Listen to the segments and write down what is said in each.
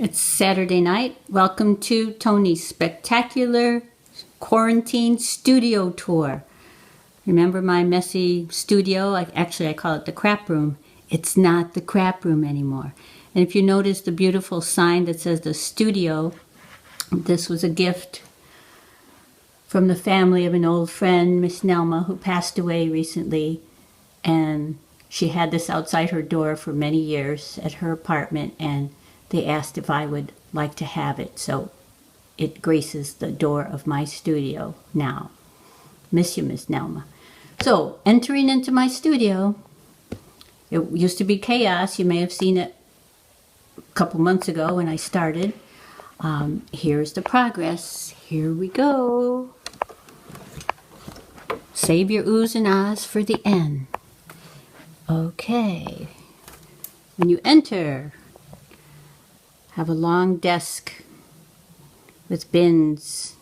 It's Saturday night. Welcome to Tony's spectacular quarantine studio tour. Remember my messy studio? I call it the crap room. It's not the crap room anymore. And if you notice the beautiful sign that says the studio, this was a gift from the family of an old friend, Miss Nelma, who passed away recently. And she had this outside her door for many years at her apartment, and they asked if I would like to have it, so it graces the door of my studio now. Miss you, Miss Nelma. So, entering into my studio, it used to be chaos. You may have seen it a couple months ago when I started. Here's the progress. Here we go. Save your oohs and ahs for the end. Okay. When you enter, have a long desk with bins,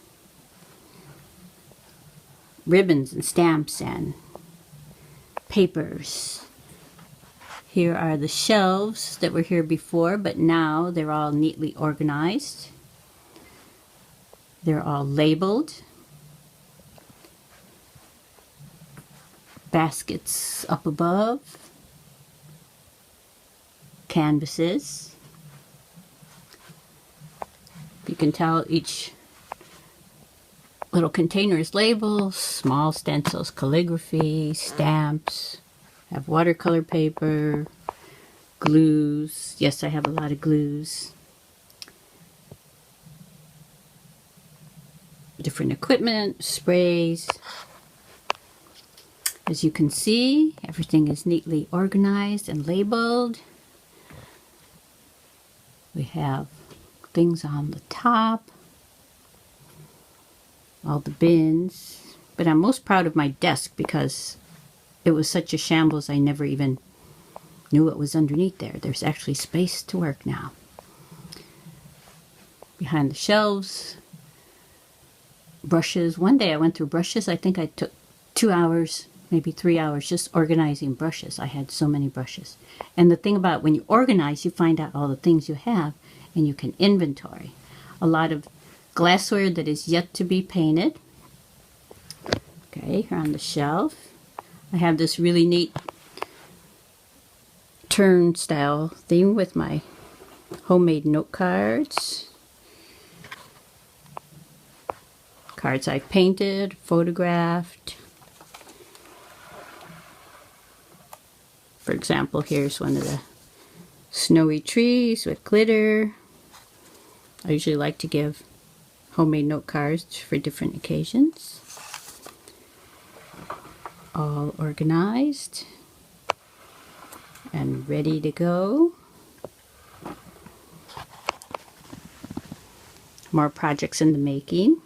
ribbons and stamps and papers. Here are the shelves that were here before, but now they're all neatly organized. They're all labeled. Baskets up above. Canvases. You can tell each little container is labeled, small stencils, calligraphy, stamps, have watercolor paper, glues. Yes, I have a lot of glues. Different equipment, sprays. As you can see, everything is neatly organized and labeled. We have things on the top, all the bins, but I'm most proud of my desk because it was such a shambles I never even knew what was underneath there. There's actually space to work now. Behind the shelves, brushes. One day I went through brushes. I think I took 2 hours, maybe 3 hours just organizing brushes. I had so many brushes. And the thing about when you organize, you find out all the things you have and you can inventory. A lot of glassware that is yet to be painted. Okay, here on the shelf. I have this really neat turnstile thing with my homemade note cards. Cards I've painted, photographed. For example, here's one of the snowy trees with glitter. I usually like to give homemade note cards for different occasions. All organized and ready to go. More projects in the making.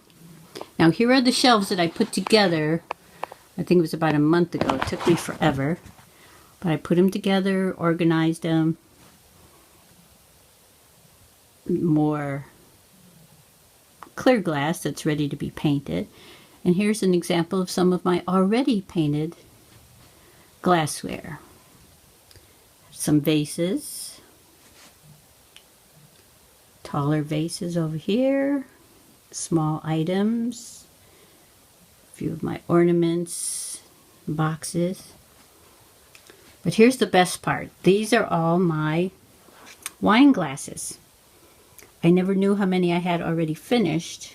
Now here are the shelves that I put together. I think it was about a month ago. It took me forever. But I put them together, organized them. More clear glass that's ready to be painted. And here's an example of some of my already painted glassware. Some vases. Taller vases over here. Small items. A few of my ornaments, boxes. But here's the best part. These are all my wine glasses. I never knew how many I had already finished.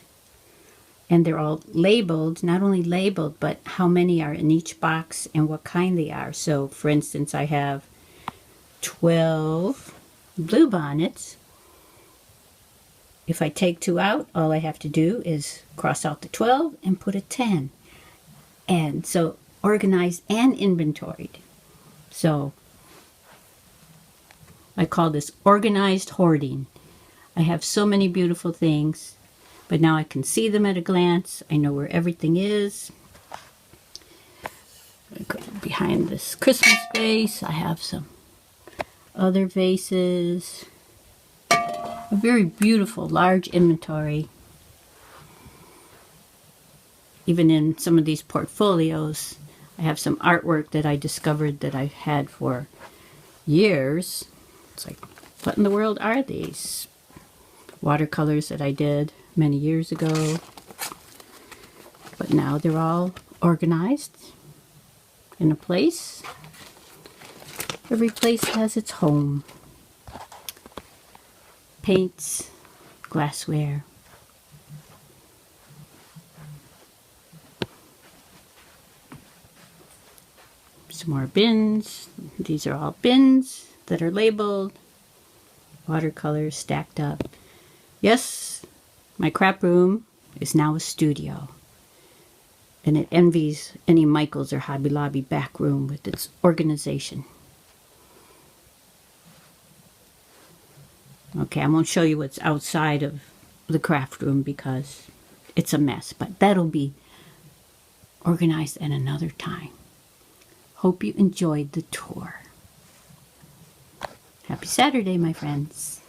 And they're all labeled, not only labeled, but how many are in each box and what kind they are. So, for instance, I have 12 blue bonnets. If I take 2 out, all I have to do is cross out the 12 and put a 10. And so, organized and inventoried. So, I call this organized hoarding. I have so many beautiful things, but now I can see them at a glance. I know where everything is. Behind this Christmas vase, I have some other vases. A very beautiful, large inventory. Even in some of these portfolios, I have some artwork that I discovered that I've had for years. It's like, what in the world are these? watercolors that I did many years ago. But now they're all organized in a place. Every place has its home. Paints, glassware. Some more bins. These are all bins that are labeled. Watercolors stacked up. Yes, my crap room is now a studio. And it envies any Michaels or Hobby Lobby back room with its organization. Okay, I won't show you what's outside of the craft room because it's a mess, but that'll be organized at another time. Hope you enjoyed the tour. Happy Saturday, my friends.